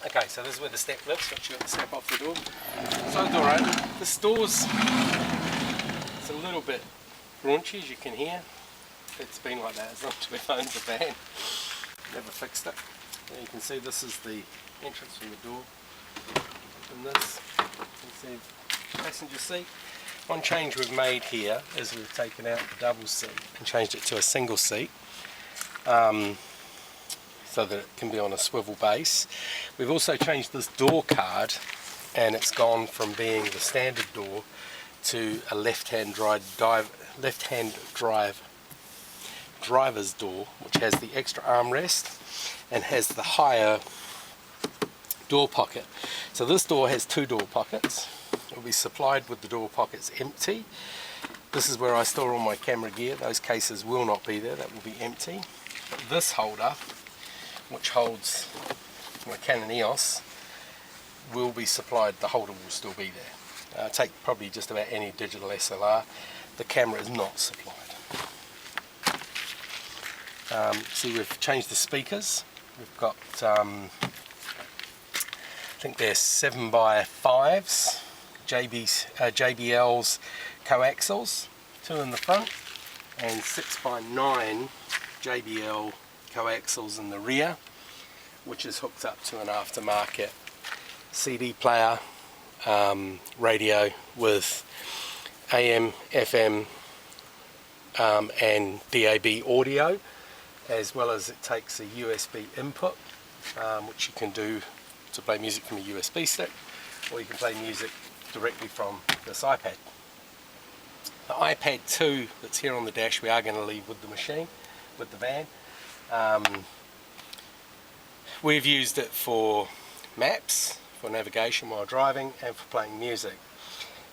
Okay, so this is where the step lifts, once you got the step off the door. So the door open. This door's it's a little bit raunchy, as you can hear. It's been like that as long as we've owned the van. Never fixed it. And you can see this is the entrance from the door. And this, you can see passenger seat. One change we've made here is we've taken out the double seat and changed it to a single seat. So that it can be on a swivel base. We've also changed this door card, and it's gone from being the standard door to a left-hand drive driver's door, which has the extra armrest and has the higher door pocket. So this door has two door pockets. It will be supplied with the door pockets empty. This is where I store all my camera gear. Those cases will not be there, that will be empty. But this holder, which holds my Canon EOS, will be supplied. The holder will still be there. Take probably just about any digital SLR. The camera is not supplied. See, we've changed the speakers. We've got, I think they're 7x5s, JBL's coaxials, two in the front, and 6x9 JBL coaxials in the rear, which is hooked up to an aftermarket CD player radio with AM, FM and DAB audio, as well as it takes a USB input, which you can do to play music from a USB stick, or you can play music directly from this iPad. The iPad 2 that's here on the dash we are going to leave with the machine, with the van. We've used it for maps, for navigation while driving, and for playing music.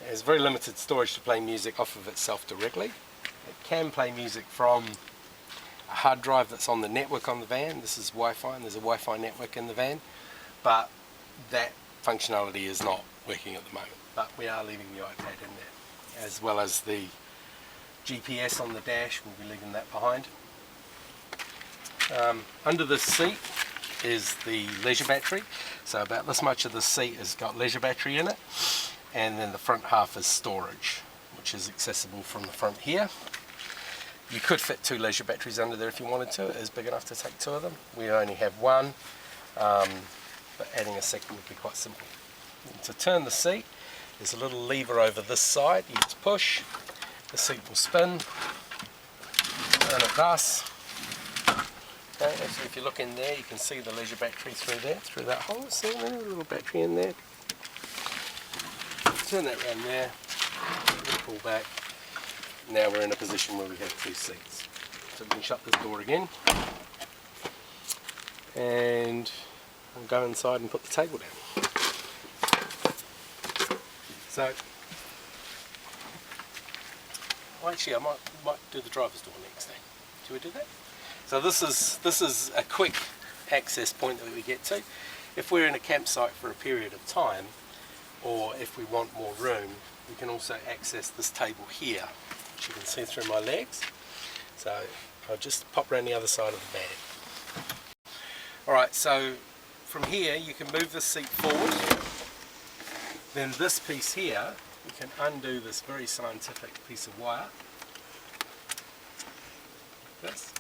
It has very limited storage to play music off of itself directly. It can play music from a hard drive that's on the network on the van. This is Wi-Fi, and there's a Wi-Fi network in the van, but that functionality is not working at the moment. But we are leaving the iPad in there, as well as the GPS on the dash. We'll be leaving that behind. Under the seat is the leisure battery, so about this much of the seat has got leisure battery in it, and then the front half is storage, which is accessible from the front here. You could fit two leisure batteries under there if you wanted to. It is big enough to take two of them. We only have one, but adding a second would be quite simple. And to turn the seat, there's a little lever over this side. You just push, the seat will spin, and it does. Okay, actually, if you look in there, you can see the leisure battery through there, through that hole. See, there's a little battery in there. Turn that around there, pull back. Now we're in a position where we have two seats. So we can shut this door again, and I'll go inside and put the table down. So, actually, I might do the driver's door next day. Should we do that? So this is a quick access point that we get to. If we're in a campsite for a period of time, or if we want more room, we can also access this table here, which you can see through my legs. So I'll just pop around the other side of the van. Alright, so from here you can move the seat forward. Then this piece here, we can undo this very scientific piece of wire. This.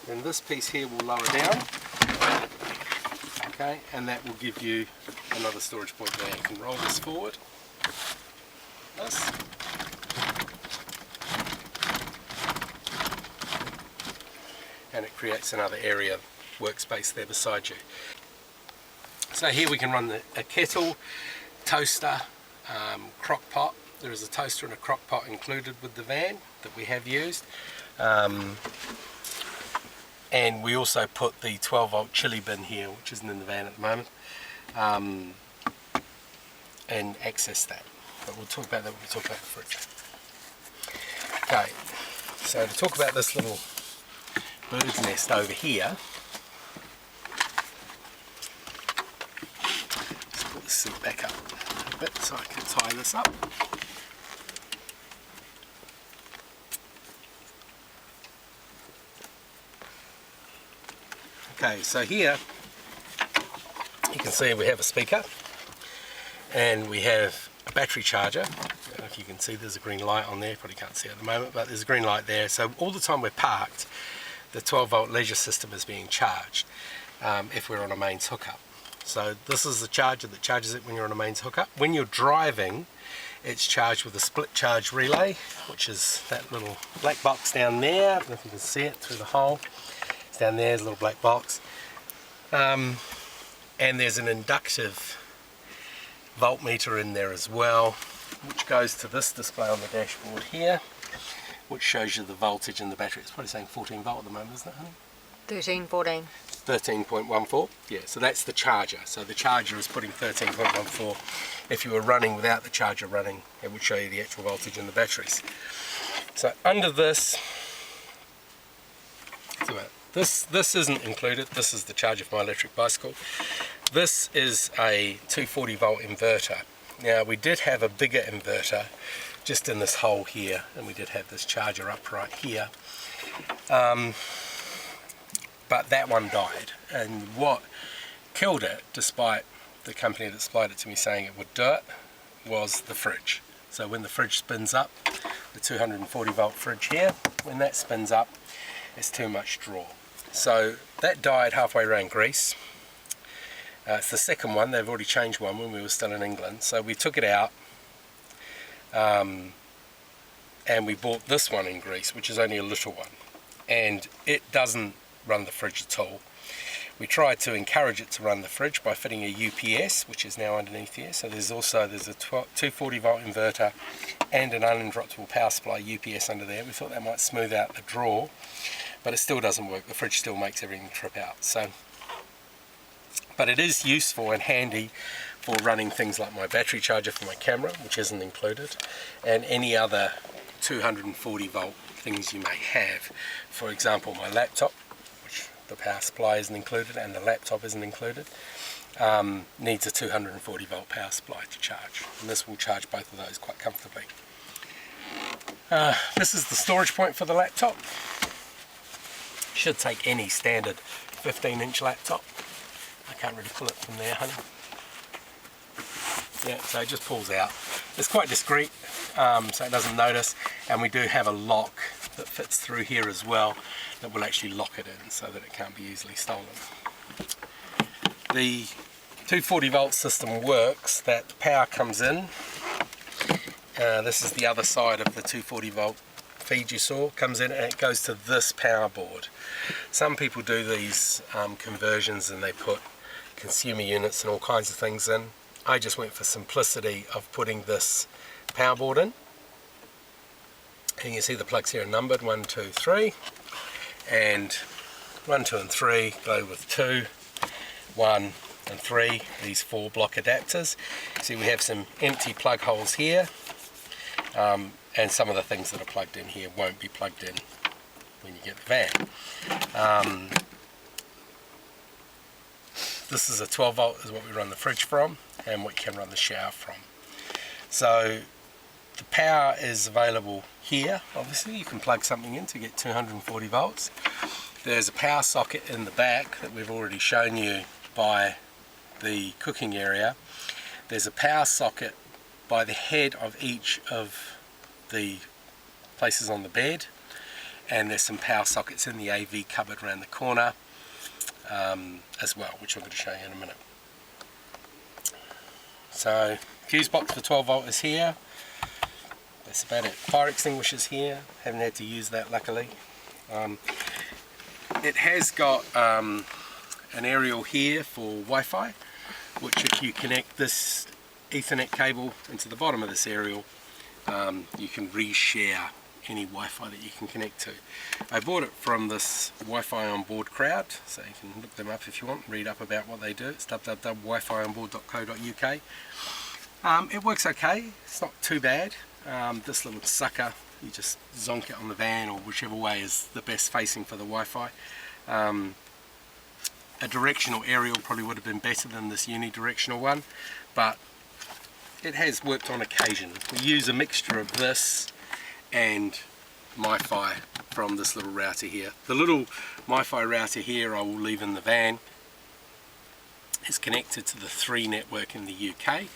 Then this piece here will lower down, okay, and that will give you another storage point there. You can roll this forward, this, and it creates another area, workspace there beside you. So here we can run a kettle, toaster, crock pot. There is a toaster and a crock pot included with the van that we have used. And we also put the 12-volt chili bin here, which isn't in the van at the moment, and access that. But we'll talk about that when we talk about the fridge. Okay, so to talk about this little bird's nest over here, let's put the seat back up a bit so I can tie this up. Okay, so here you can see we have a speaker and we have a battery charger. If you can see, there's a green light on there, probably can't see it at the moment, but there's a green light there. So all the time we're parked, the 12 volt leisure system is being charged if we're on a mains hookup. So this is the charger that charges it when you're on a mains hookup. When you're driving, it's charged with a split charge relay, which is that little black box down there. I don't know if you can see it through the hole. It's down there, there's a little black box. And there's an inductive voltmeter in there as well, which goes to this display on the dashboard here, which shows you the voltage in the battery. It's probably saying 14 volt at the moment, isn't it, honey? 13, 14. 13.14, yeah, so that's the charger. So the charger is putting 13.14. If you were running without the charger running, it would show you the actual voltage in the batteries. So under this, this isn't included. This is the charger for my electric bicycle. This is a 240 volt inverter. Now we did have a bigger inverter just in this hole here, and we did have this charger up right here. But that one died, and what killed it, despite the company that supplied it to me saying it would do it, was the fridge. So when the fridge spins up, the 240 volt fridge here, when that spins up, it's too much draw. So that died halfway around Greece. It's the second one. They've already changed one when we were still in England. So we took it out and we bought this one in Greece, which is only a little one, and it doesn't run the fridge at all. We tried to encourage it to run the fridge by fitting a UPS, which is now underneath here. So there's a 240 volt inverter and an uninterruptible power supply UPS under there. We thought that might smooth out the draw, but it still doesn't work. The fridge still makes everything trip out. So, but it is useful and handy for running things like my battery charger for my camera, which isn't included, and any other 240 volt things you may have. For example, my laptop, which the power supply isn't included and the laptop isn't included, needs a 240 volt power supply to charge, and this will charge both of those quite comfortably. This is the storage point for the laptop. Should take any standard 15-inch laptop. I can't really pull it from there, honey. Yeah, so it just pulls out. It's quite discreet, so it doesn't notice, and we do have a lock that fits through here as well that will actually lock it in so that it can't be easily stolen. The 240 volt system works, that power comes in. This is the other side of the 240 volt feed you saw, comes in and it goes to this power board. Some people do these conversions and they put consumer units and all kinds of things in. I just went for simplicity of putting this power board in. And you can see the plugs here are numbered 1, 2, 3, and 1, 2 and 3 go with 2, 1 and 3, these 4 block adapters. See, we have some empty plug holes here, and some of the things that are plugged in here won't be plugged in when you get the van. This is a 12 volt is what we run the fridge from and what you can run the shower from. So the power is available here. Obviously you can plug something in to get 240 volts. There's a power socket in the back that we've already shown you by the cooking area. There's a power socket by the head of each of the places on the bed, and there's some power sockets in the AV cupboard around the corner as well, which I'm going to show you in a minute. So fuse box for 12 volt is here. That's about it. Fire extinguishers here, haven't had to use that luckily. It has got an aerial here for Wi-Fi, which if you connect this Ethernet cable into the bottom of this aerial, you can reshare any Wi-Fi that you can connect to. I bought it from this Wi-Fi on board crowd, so you can look them up if you want, read up about what they do. It's www.wifiionboard.co.uk. It works okay, it's not too bad. This little sucker, you just zonk it on the van or whichever way is the best facing for the Wi-Fi. A directional aerial probably would have been better than this unidirectional one, but it has worked on occasion. We use a mixture of this and MiFi from this little router here. The little MiFi router here I will leave in the van, It's connected to the 3 network in the UK,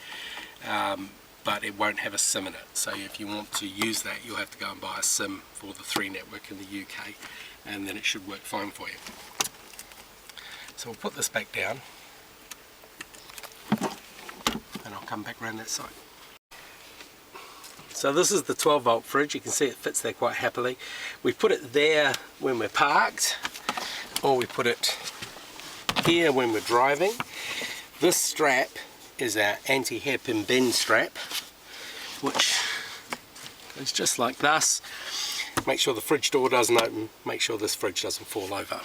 but it won't have a SIM in it. So if you want to use that, you'll have to go and buy a SIM for the 3 network in the UK, and then it should work fine for you. So we'll put this back down, and I'll come back around that side. So this is the 12 volt fridge. You can see it fits there quite happily. We put it there when we're parked, or we put it here when we're driving. This strap is our anti-hairpin bend strap, which is just like this. Make sure the fridge door doesn't open, make sure this fridge doesn't fall over.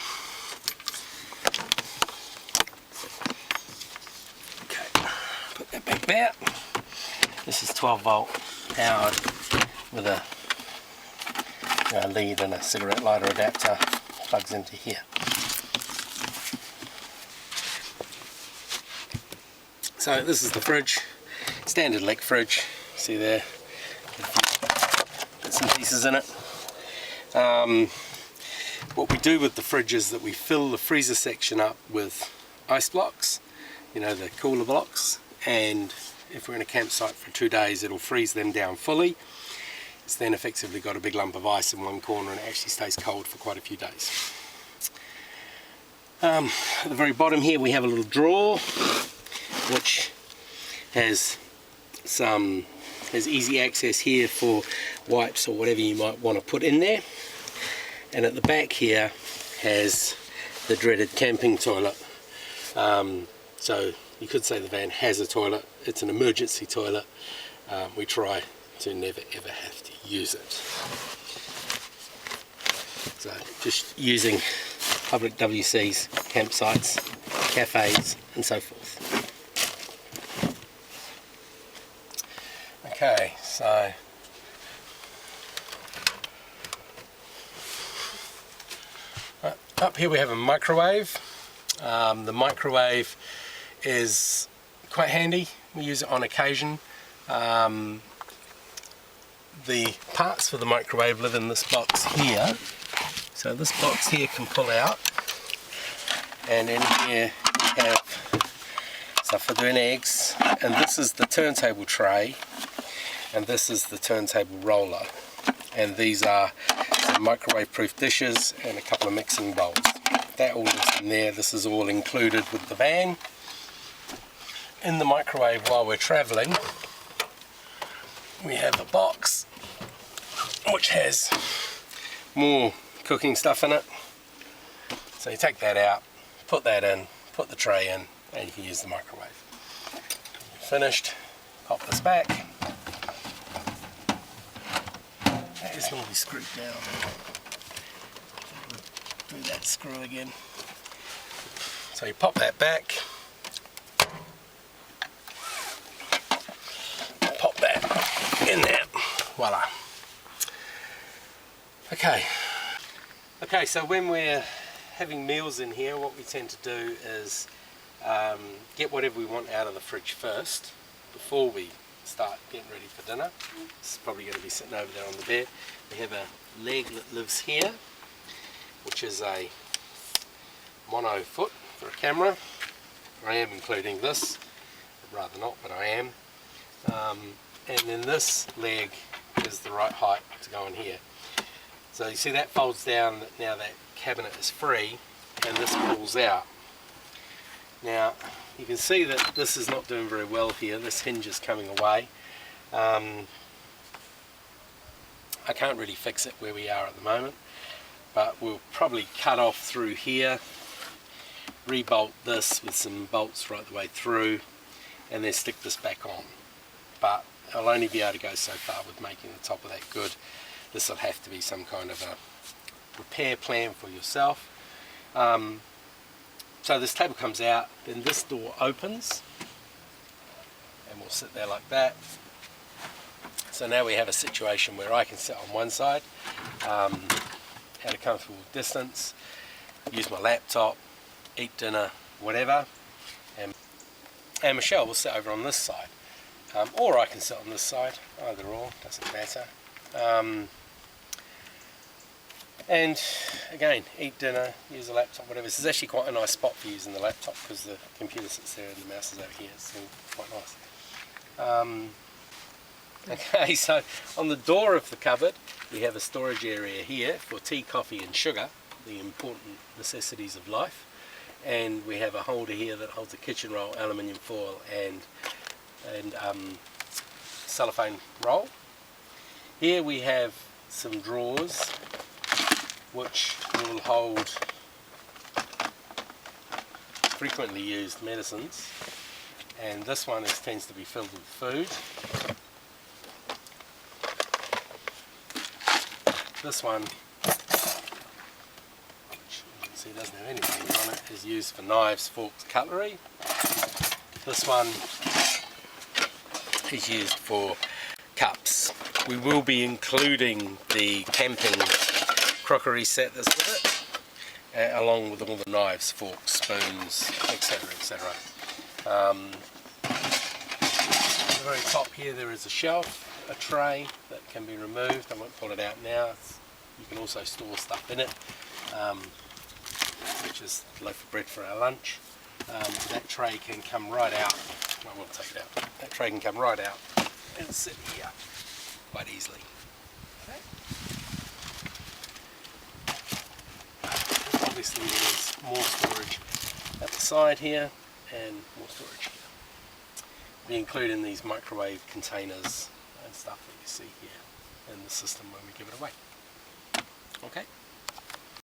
Okay, put that back there. This is 12 volt powered with a lead and a cigarette lighter adapter, plugs into here. So this is the fridge, standard elect fridge, see there, bits and pieces in it. What we do with the fridge is that we fill the freezer section up with ice blocks, you know, the cooler blocks, and if we're in a campsite for 2 days it'll freeze them down fully. It's then effectively got a big lump of ice in one corner and it actually stays cold for quite a few days. At the very bottom here we have a little drawer which has easy access here for wipes or whatever you might want to put in there, and at the back here has the dreaded camping toilet. So you could say the van has a toilet. It's an emergency toilet. We try to never ever have to use it. So just using public WCs, campsites, cafes and so forth. Okay, so up here we have a microwave. The microwave is quite handy. We use it on occasion. The parts for the microwave live in this box here. So this box here can pull out, and in here we have stuff for doing eggs, and this is the turntable tray, and this is the turntable roller, and these are some microwave proof dishes and a couple of mixing bowls. That all is in there. This is all included with the van. In the microwave while we're travelling we have a box which has more cooking stuff in it, so you take that out, put that in, put the tray in, and you can use the microwave. Finished, pop this back. That is normally screwed down. Do that screw again. So you pop that back, pop that in there, voila. Okay, so when we're having meals in here, what we tend to do is get whatever we want out of the fridge first before we start getting ready for dinner. It's probably going to be sitting over there on the bed. We have a leg that lives here, which is a mono foot for a camera. I am including this, I'd rather not, but I am. And then this leg is the right height to go in here. So you see that folds down, now that cabinet is free, and this pulls out. Now you can see that this is not doing very well here. This hinge is coming away. I can't really fix it where we are at the moment, but we'll probably cut off through here, re-bolt this with some bolts right the way through, and then stick this back on. But I'll only be able to go so far with making the top of that good. This will have to be some kind of a repair plan for yourself. So this table comes out, then this door opens, and we'll sit there like that. So now we have a situation where I can sit on one side at a comfortable distance, use my laptop, eat dinner, whatever, and Michelle will sit over on this side. Or I can sit on this side, either or, doesn't matter. And again, eat dinner, use a laptop, whatever. This is actually quite a nice spot for using the laptop because the computer sits there and the mouse is over here. It's all quite nice. Okay, so on the door of the cupboard we have a storage area here for tea, coffee and sugar, the important necessities of life. And we have a holder here that holds a kitchen roll, aluminium foil and cellophane roll. Here we have some drawers which will hold frequently used medicines, and this one tends to be filled with food. This one, which you can see doesn't have anything on it, is used for knives, forks, cutlery. This one is used for cups. We will be including the camping crockery set that's with it, along with all the knives, forks, spoons, etc, etc. At the very top here there is a shelf, a tray that can be removed. I won't pull it out now. You can also store stuff in it, which is a loaf of bread for our lunch. That tray can come right out. I will take it out. That tray can come right out and sit here quite easily. Okay. Obviously there's more storage at the side here and more storage here. We include in these microwave containers and stuff that you see here in the system when we give it away. Okay.